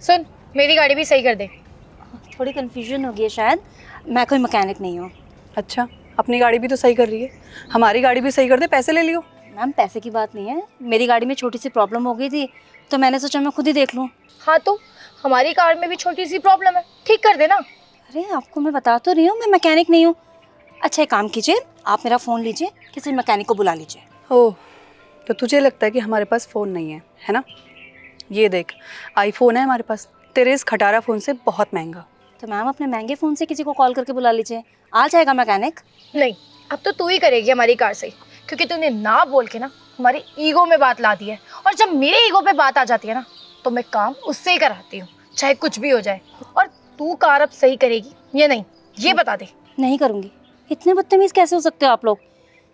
सुन, मेरी गाड़ी भी सही कर दे। थोड़ी कन्फ्यूजन हो गई है शायद, मैं कोई मैकेनिक नहीं हूँ। अच्छा, अपनी गाड़ी भी तो सही कर रही है, हमारी गाड़ी भी सही कर दे, पैसे ले लियो। मैम पैसे की बात नहीं है, मेरी गाड़ी में छोटी सी प्रॉब्लम हो गई थी तो मैंने सोचा मैं खुद ही देख लूँ। हाँ तो हमारी कार में भी छोटी सी प्रॉब्लम है, ठीक कर देना। अरे आपको मैं बता तो रही हूँ मैं मैकेनिक नहीं हूँ। अच्छा एक काम कीजिए, आप मेरा फ़ोन लीजिए, किसी मैकेनिक को बुला लीजिए। ओह, तो तुझे लगता है कि हमारे पास फ़ोन नहीं है ना? ये देख, आईफोन है हमारे पास, तेरे इस खटारा फ़ोन से बहुत महंगा। तो मैम अपने महंगे फ़ोन से किसी को कॉल करके बुला लीजिए, आ जाएगा मैकेनिक। नहीं, अब तो तू ही करेगी हमारी कार सही, क्योंकि तूने ना बोल के ना हमारी ईगो में बात ला दी है। और जब मेरे ईगो पे बात आ जाती है ना, तो मैं काम उससे ही कराती हूँ, चाहे कुछ भी हो जाए। और तू कार अब सही करेगी या नहीं, ये बता दे। नहीं करूँगी। इतने बदतमीज़ कैसे हो सकते हो आप लोग?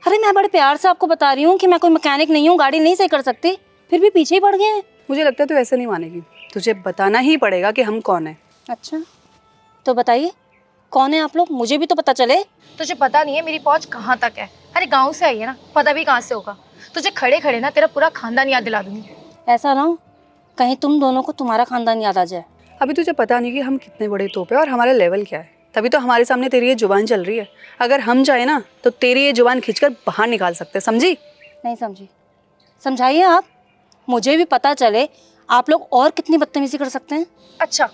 अरे मैं बड़े प्यार से आपको बता रही हूँ कि मैं कोई मैकेनिक नहीं हूँ, गाड़ी नहीं सही कर सकती, फिर भी पीछे ही पड़ गए हैं। मुझे लगता है तू ऐसे नहीं मानेगी, तुझे बताना ही पड़ेगा कि हम कौन हैं। अच्छा तो बताइए कौन है आप लोग, मुझे भी तो पता चले। तुझे पता नहीं है मेरी पहुंच कहाँ तक है। अरे गाँव से आई है ना, पता भी कहाँ से होगा। तुझे खड़े खड़े ना तेरा पूरा खानदान याद दिला दूंगी। ऐसा ना हो कहीं तुम दोनों को तुम्हारा खानदान याद आ जाए। अभी तुझे पता नहीं कि हम कितने बड़े तोप हैं और हमारा लेवल क्या है, तभी तो हमारे सामने तेरी ये जुबान चल रही है। अगर हम चाहे ना तो तेरी ये जुबान खींचकर बाहर निकाल सकते हैं, समझी? नहीं समझी, समझाइए आप, मुझे भी पता चले आप लोग और कितनी बदतमीजी कर सकते हैं। अच्छा,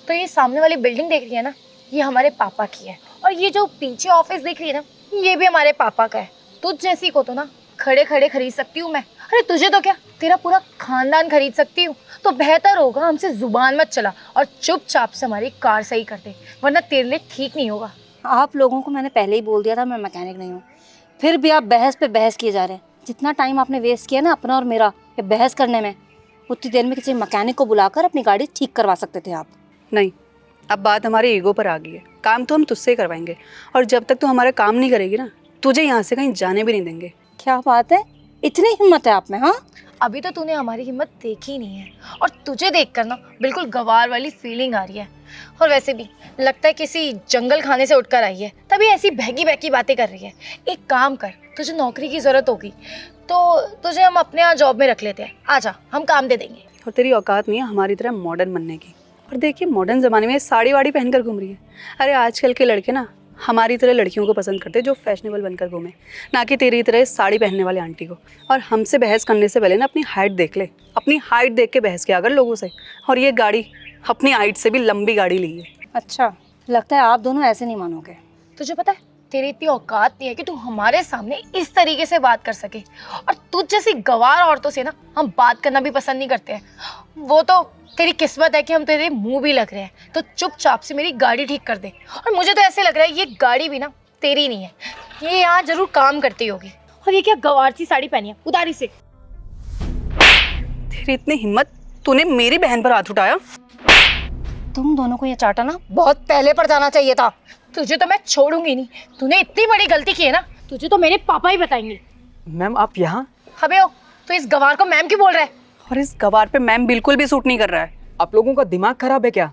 तो ये सामने वाली बिल्डिंग देख रही है ना, ये हमारे पापा की है। और ये जो पीछे ऑफिस देख रही है ना, ये भी हमारे पापा का है। तुझ जैसी को तो ना खड़े खड़े खरीद सकती हूँ मैं। अरे तुझे तो क्या, तेरा पूरा खानदान खरीद सकती हूँ। तो बेहतर होगा हमसे जुबान मत चला और चुपचाप से हमारी कार सही कर दे, वरना तेरे लिए ठीक नहीं होगा। आप लोगों को मैंने पहले ही बोल दिया था मैं मैकेनिक नहीं हूँ, फिर भी आप बहस पे बहस किए जा रहे हैं। जितना टाइम आपने वेस्ट किया ना अपना और मेरा ये बहस करने में, उतनी देर में किसी मैकेनिक को बुलाकर अपनी गाड़ी ठीक करवा सकते थे आप। नहीं, अब बात हमारे ईगो पर आ गई है। काम तो हम तुझसे ही करवाएंगे, और जब तक तू हमारा काम नहीं करेगी ना, तुझे यहाँ से कहीं जाने भी नहीं देंगे। क्या बात है, इतनी हिम्मत है आप में? हाँ अभी तो तूने हमारी हिम्मत देखी नहीं है, और तुझे देखकर ना बिल्कुल गवार वाली फीलिंग आ रही है। और वैसे भी लगता है किसी जंगल खाने से उठकर आई है, तभी ऐसी बहकी बहकी बातें कर रही है। एक काम कर, तुझे नौकरी की ज़रूरत होगी तो तुझे हम अपने यहाँ जॉब में रख लेते हैं। आजा, हम काम दे देंगे। और तेरी औकात नहीं है हमारी तरह मॉडर्न बनने की। और देखिए, मॉडर्न ज़माने में साड़ी वाड़ी पहनकर घूम रही है। अरे आजकल के लड़के ना हमारी तरह लड़कियों को पसंद करते हैं जो फैशनेबल बनकर घूमे, ना कि तेरी तरह साड़ी पहनने वाले आंटी को। और हमसे बहस करने से पहले ना अपनी हाइट देख ले, अपनी हाइट देख के बहस किया अगर लोगों से। और ये गाड़ी अपनी हाइट से भी लंबी गाड़ी ली है। अच्छा, लगता है आप दोनों ऐसे नहीं मानोगे। तुझे पता है, तेरी इतनी औकात नहीं है कि तू हमारे सामने इस तरीके से बात कर सके। और तुझ जैसी गवार औरतों से ना हम बात करना भी पसंद नहीं करते हैं। वो तो तेरी किस्मत है कि हम तेरे मुंह भी लग रहे हैं। तो चुपचाप से मेरी गाड़ी ठीक कर दे। और मुझे तो ऐसे लग रहा है ये गाड़ी भी ना तेरी नहीं है, ये यहाँ जरूर काम करती होगी। और ये क्या गवार सी साड़ी पहनी है उदारी से। तेरी इतनी हिम्मत, तूने मेरी बहन पर हाथ उठाया? तुम दोनों को ये चाटा ना बहुत पहले पड़ जाना चाहिए था। तुझे तो मैं छोड़ूंगी नहीं। तूने इतनी बड़ी गलती की है ना, तुझे तो मेरे पापा ही बताएंगे। मैम आप यहाँ? हबे हो, तो इस गवार को मैम क्यों बोल रहा है? और इस गवार पे मैम बिल्कुल भी सूट नहीं कर रहा है। आप लोगों का दिमाग खराब है क्या?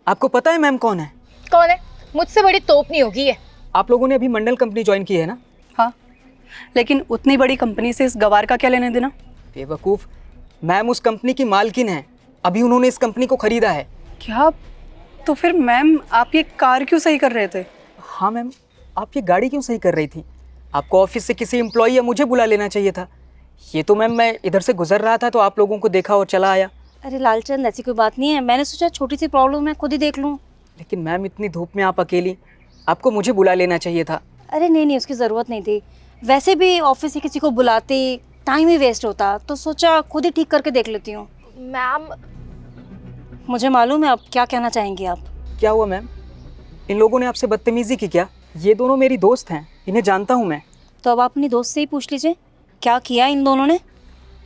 आपको पता है मैम कौन है? कौन है? मुझसे बड़ी तोप नहीं होगी है। आप लोगों ने अभी मंडल कंपनी ज्वाइन की है ना? हाँ, लेकिन उतनी बड़ी कंपनी से इस गवार का क्या लेने देना? बेवकूफ़, मैम उस कंपनी की मालकिन है, अभी उन्होंने इस कंपनी को खरीदा है। क्या? तो फिर मैम आप ये कार क्यों सही कर रहे थे? हाँ मैम, आप ये गाड़ी क्यों सही कर रही थी? आपको ऑफिस से किसी एम्प्लॉई या मुझे बुला लेना चाहिए था। ये तो मैम मैं इधर से गुजर रहा था तो आप लोगों को देखा और चला आया। अरे लालचंद ऐसी कोई बात नहीं है, मैंने सोचा छोटी सी प्रॉब्लम मैं खुद ही देख लूँ। लेकिन मैम इतनी धूप में आप अकेली, आपको मुझे बुला लेना चाहिए था। अरे नहीं, उसकी ज़रूरत नहीं थी। वैसे भी ऑफिस से किसी को बुलाती टाइम ही वेस्ट होता, तो सोचा खुद ही ठीक करके देख लेती हूँ। मैम, मुझे मालूम है आप क्या कहना चाहेंगी आप। क्या हुआ मैम? इन लोगों ने आपसे बदतमीजी की क्या? ये दोनों मेरी दोस्त हैं, इन्हें जानता हूँ मैं। तो अब आप अपनी दोस्त से ही पूछ लीजिए क्या किया इन दोनों ने।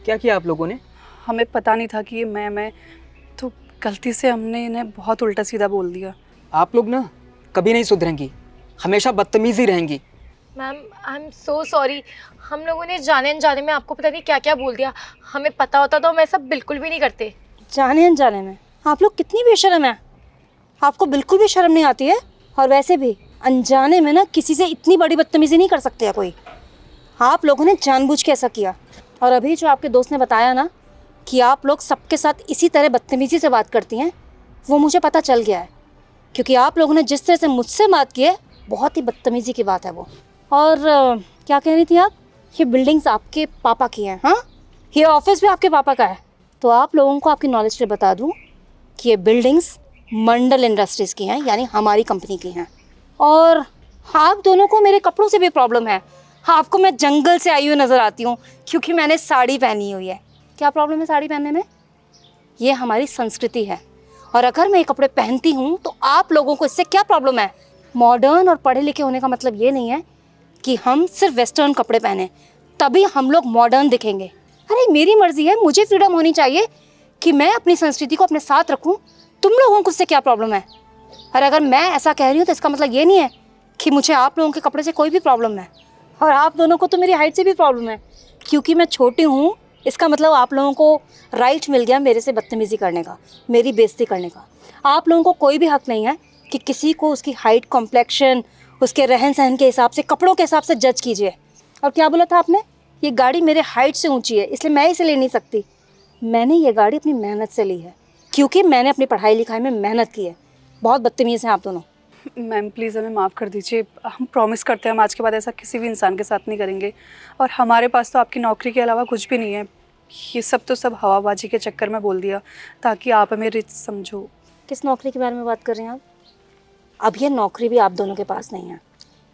क्या किया आप लोगों ने? हमें पता नहीं था कि ये मैं तो गलती से हमने इन्हें बहुत उल्टा सीधा बोल दिया। आप लोग ना कभी नहीं सुधरेंगी, हमेशा बदतमीजी रहेंगी। Ma'am I am so sorry. हम लोगों ने जाने अनजाने में आपको पता नहीं क्या क्या बोल दिया। हमें पता होता तो हम ऐसा बिल्कुल भी नहीं करते। जाने अनजाने में आप लोग कितनी बेशर्म है, आपको बिल्कुल भी शर्म नहीं आती है। और वैसे भी अनजाने में ना किसी से इतनी बड़ी बदतमीजी नहीं कर सकते है कोई। आप लोगों ने जानबूझ के ऐसा किया। और अभी जो आपके दोस्त ने बताया ना कि आप लोग सबके साथ इसी तरह बदतमीजी से बात करती हैं वो मुझे पता चल गया है, क्योंकि आप लोगों ने जिस तरह से मुझसे बात की है बहुत ही बदतमीजी की बात है वो। और क्या कह रही थी आप? ये बिल्डिंग्स आपके पापा की हैं? हाँ, ये ऑफिस भी आपके पापा का है। तो आप लोगों को आपकी नॉलेज के लिए बता दूं कि ये बिल्डिंग्स मंडल इंडस्ट्रीज़ की हैं, यानी हमारी कंपनी की हैं। और आप दोनों को मेरे कपड़ों से भी प्रॉब्लम है। आपको मैं जंगल से आई हुई नज़र आती हूँ क्योंकि मैंने साड़ी पहनी हुई है। क्या प्रॉब्लम है साड़ी पहनने में? ये हमारी संस्कृति है, और अगर मैं ये कपड़े पहनती हूँ तो आप लोगों को इससे क्या प्रॉब्लम है? मॉडर्न और पढ़े लिखे होने का मतलब ये नहीं है कि हम सिर्फ वेस्टर्न कपड़े पहने तभी हम लोग मॉडर्न दिखेंगे। अरे मेरी मर्जी है, मुझे फ्रीडम होनी चाहिए कि मैं अपनी संस्कृति को अपने साथ रखूं। तुम लोगों को उससे क्या प्रॉब्लम है? और अगर मैं ऐसा कह रही हूँ तो इसका मतलब ये नहीं है कि मुझे आप लोगों के कपड़े से कोई भी प्रॉब्लम है। और आप दोनों को तो मेरी हाइट से भी प्रॉब्लम है, क्योंकि मैं छोटी हूँ इसका मतलब आप लोगों को राइट मिल गया मेरे से बदतमीज़ी करने का, मेरी बेइज्जती करने का। आप लोगों को कोई भी हक नहीं है कि किसी को उसकी हाइट, कॉम्प्लेक्शन, उसके रहन सहन के हिसाब से, कपड़ों के हिसाब से जज कीजिए। और क्या बोला था आपने? ये गाड़ी मेरे हाइट से ऊंची है इसलिए मैं इसे ले नहीं सकती। मैंने ये गाड़ी अपनी मेहनत से ली है, क्योंकि मैंने अपनी पढ़ाई लिखाई में मेहनत की है। बहुत बदतमीज़ हैं आप दोनों। मैम प्लीज़ हमें माफ़ कर दीजिए, हम प्रॉमिस करते हैं हम आज के बाद ऐसा किसी भी इंसान के साथ नहीं करेंगे। और हमारे पास तो आपकी नौकरी के अलावा कुछ भी नहीं है। ये सब तो सब हवाबाजी के चक्कर में बोल दिया ताकि आप हमें रिच समझो। किस नौकरी के बारे में बात कर रही हैं आप? अब ये नौकरी भी आप दोनों के पास नहीं है,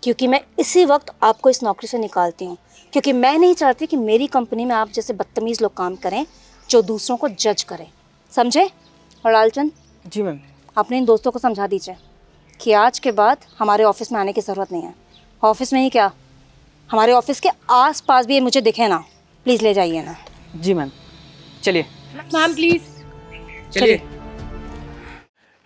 क्योंकि मैं इसी वक्त आपको इस नौकरी से निकालती हूँ, क्योंकि मैं नहीं चाहती कि मेरी कंपनी में आप जैसे बदतमीज़ लोग काम करें जो दूसरों को जज करें, समझे? और लालचंद, जी मैम। अपने इन दोस्तों को समझा दीजिए कि आज के बाद हमारे ऑफिस में आने की ज़रूरत नहीं है। ऑफिस में ही क्या, हमारे ऑफिस के आसपास भी ये मुझे दिखे ना, प्लीज़ ले जाइए ना। जी मैम, चलिए मैम प्लीज। चलिए।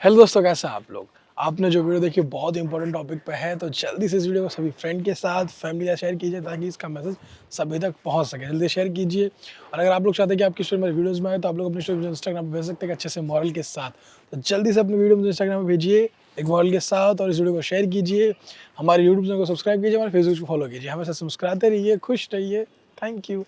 हेलो दोस्तों, कैसे हैं आप लोग? आपने जो वीडियो देखी बहुत ही इंपॉर्टेंट टॉपिक पे है, तो जल्दी से इस वीडियो को सभी फ्रेंड के साथ, फैमिली के साथ शेयर कीजिए ताकि इसका मैसेज सभी तक पहुंच सके। जल्दी शेयर कीजिए। और अगर आप लोग चाहते हैं कि आपकी स्टोरी मेरे वीडियोस में आए तो आप लोग अपनी स्टोरी मुझे इंस्टाग्राम पे भेज सकते हैं अच्छे से मॉरल के साथ। तो जल्दी से अपनी वीडियो मुझे इंस्टाग्राम पे भेजिए एक मॉरल के साथ, और इस वीडियो को शेयर कीजिए। हमारे यूट्यूब चैनल को सब्सक्राइब कीजिए, हमारे फेसबुक को फॉलो कीजिए। हमेशा मुस्कुराते रहिए, खुश रहिए। Thank you.